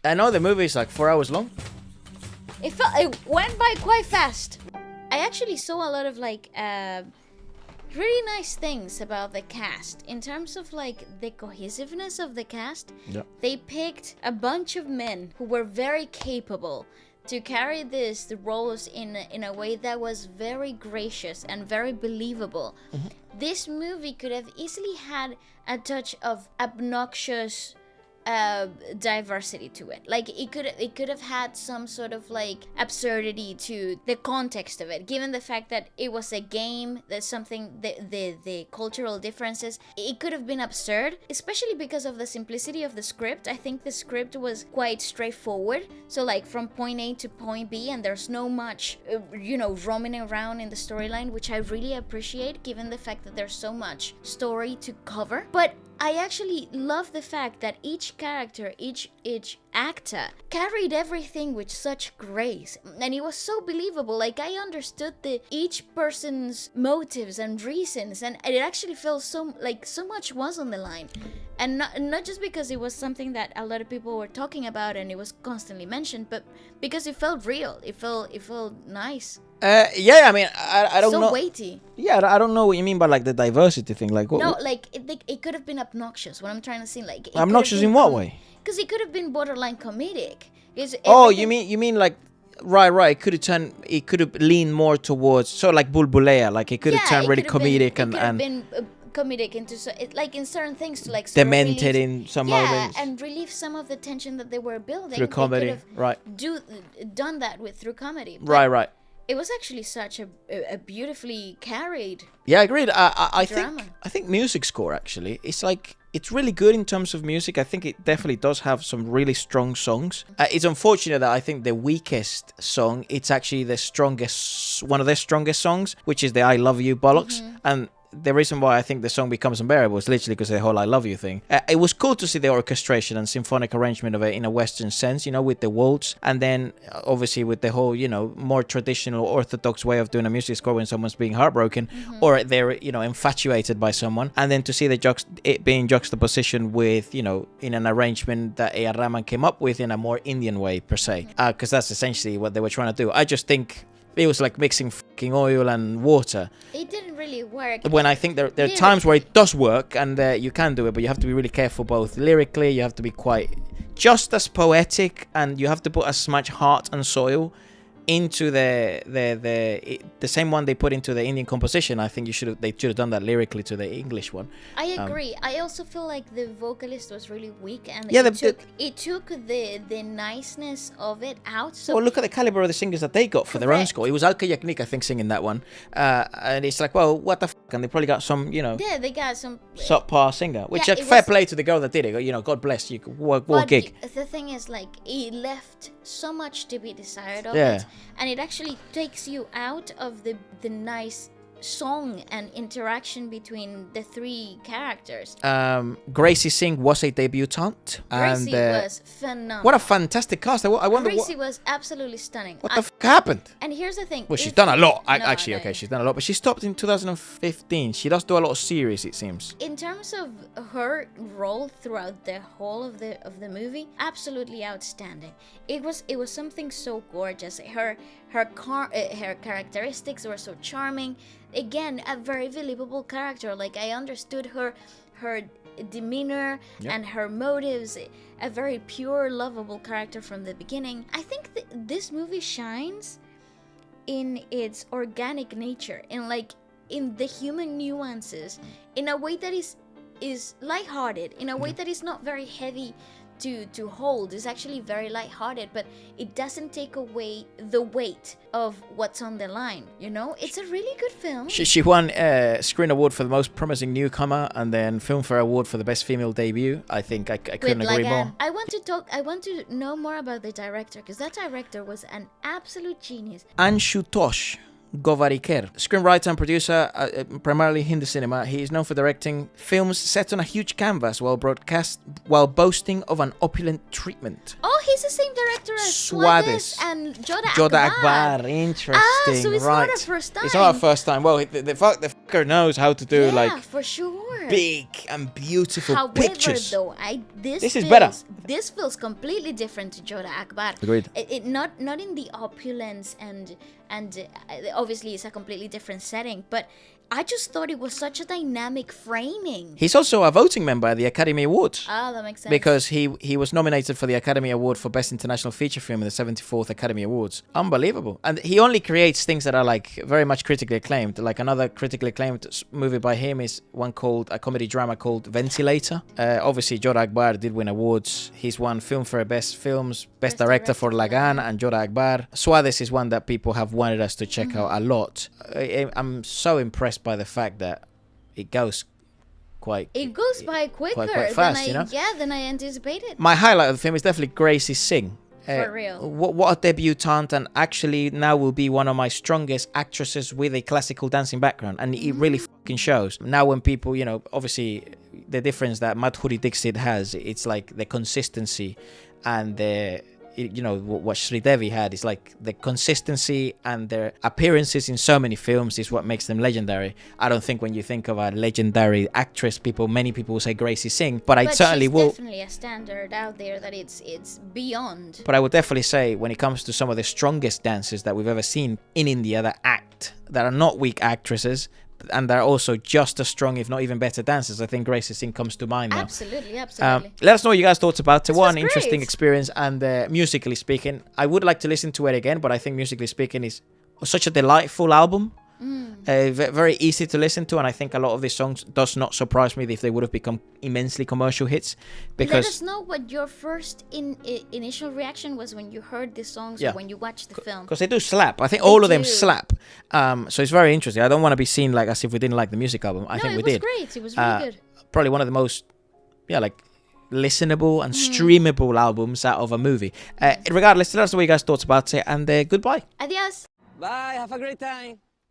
I know the movie is like 4 hours long. It went by quite fast. I actually saw a lot of like really nice things about the cast in terms of like the cohesiveness of the cast. Yeah. They picked a bunch of men who were very capable to carry the roles in a way that was very gracious and very believable. Mm-hmm. This movie could have easily had a touch of obnoxious diversity to it. Like it could have had some sort of like absurdity to the context of it, given the fact that it was a game. There's something the cultural differences. It could have been absurd, especially because of the simplicity of the script. I think the script was quite straightforward. So like from point A to point B, and there's no much roaming around in the storyline, which I really appreciate, given the fact that there's so much story to cover. But I actually love the fact that each character, each actor carried everything with such grace, and it was so believable. Like I understood each person's motives and reasons, and it actually felt so much was on the line, and not just because it was something that a lot of people were talking about and it was constantly mentioned, but because it felt real. It felt nice. Yeah, I mean, I don't know. So weighty. Yeah, I don't know what you mean by like the diversity thing. Like, no, like it could have been obnoxious. What I'm trying to say, like, obnoxious in what way? Because it could have been borderline comedic. Oh, you mean like, right? It could have leaned more towards like Bulbulea. Like it could have turned really comedic and been comedic into like in certain things to like demented in some moments. and relieve some of the tension that they were building through comedy. Right. Done that through comedy. Right. It was actually such a beautifully carried. Yeah, agreed. I drama. think music score actually, it's really good in terms of music. I think it definitely does have some really strong songs. It's unfortunate that I think the weakest song, it's actually one of their strongest songs, which is the "I Love You" bollocks. Mm-hmm. And the reason why I think the song becomes unbearable is literally because of the whole "I love you" thing. It was cool to see the orchestration and symphonic arrangement of it in a Western sense, with the waltz, and then obviously with the whole, more traditional orthodox way of doing a music score when someone's being heartbroken, mm-hmm. or they're, infatuated by someone, and then to see it being juxtaposition with, in an arrangement that A.R. Rahman came up with in a more Indian way per se, because that's essentially what they were trying to do. I just think it was like mixing fucking oil and water. It didn't really work. When I think there are times where it does work and you can do it, but you have to be really careful both lyrically, you have to be quite just as poetic, and you have to put as much heart and soil into the same one they put into the Indian composition. I think they should have done that lyrically to the English one. I agree. I also feel like the vocalist was really weak, and it took the niceness of it out. So look at the caliber of the singers that they got for their own score. It was Alka Yagnik, I think, singing that one, and it's like, well, what the fuck? And they probably got some, Yeah, they got some subpar singer, which fair play to the girl that did it. God bless you. What gig. The thing is, like, it left so much to be desired of it. And it actually takes you out of the nice song and interaction between the three characters. Gracie Singh was a debutante. Gracie was phenomenal. What a fantastic cast. I wonder Gracie was absolutely stunning. What the fuck happened? And here's the thing. Well, she's done a lot. She's done a lot. But she stopped in 2015. She does do a lot of series, it seems. In terms of her role throughout the whole of the movie, absolutely outstanding. It was something so gorgeous. Her characteristics were so charming. Again, a very believable character. Like, I understood her demeanor and her motives. A very pure, lovable character from the beginning. I think this movie shines in its organic nature, in the human nuances, in a way that is lighthearted, in a way that is not very heavy to hold. Is actually very lighthearted, but it doesn't take away the weight of what's on the line. It's a really good film. She won a Screen Award for the Most Promising Newcomer, and then Filmfare Award for the Best Female Debut. I think I couldn't agree more. I want to know more about the director, because that director was an absolute genius. Anshutosh Govarikar, screenwriter and producer, primarily Hindi cinema. He is known for directing films set on a huge canvas while boasting of an opulent treatment. Oh, he's the same director as Suades Suades and Joda Akbar. Interesting. So it's right. not a first time. It's not a first time. Well, the fucker knows how to do Yeah, for sure. big and beautiful However, pictures. though, this is better. This feels completely different to Joda Akbar. Agreed. It not in the opulence and obviously it's a completely different setting, but I just thought it was such a dynamic framing. He's also a voting member at the Academy Awards. Ah, that makes sense. Because he was nominated for the Academy Award for Best International Feature Film in the 74th Academy Awards. Unbelievable. And he only creates things that are like very much critically acclaimed. Like another critically acclaimed movie by him is one called, a comedy drama called Ventilator. Obviously, Joda Akbar did win awards. He's won Filmfare Best Films, Best Director for Lagaan and Joda Akbar. Suades is one that people have wanted us to check out a lot. I'm so impressed by the fact that it goes by quicker fast, than I anticipated. My highlight of the film is definitely Gracie Singh. For real. What a debutante, and actually now will be one of my strongest actresses with a classical dancing background, and it really fucking shows. Now when people, obviously the difference that Madhuri Dixit has, it's like the consistency and what Sridevi had is like the consistency, and their appearances in so many films is what makes them legendary. I don't think when you think of a legendary actress, many people will say Gracie Singh, but I certainly will. Definitely a standard out there that it's beyond. But I would definitely say when it comes to some of the strongest dancers that we've ever seen in India that are not weak actresses, and they're also just as strong, if not even better dancers, I think Gracie Singh comes to mind now. Absolutely. Let us know what you guys thought about it. One was interesting great. experience, and musically speaking, I would like to listen to it again, but I think musically speaking is such a delightful album. Very easy to listen to, and I think a lot of these songs does not surprise me if they would have become immensely commercial hits. Because let us know what your first initial reaction was when you heard these songs or when you watched the film. Because they do slap. I think all of them slap. So it's very interesting. I don't want to be seen like as if we didn't like the music album. I think we did. It was great. It was really good. Probably one of the most, listenable and streamable albums out of a movie. Regardless, let us know what you guys thought about it, and goodbye. Adios. Bye. Have a great time.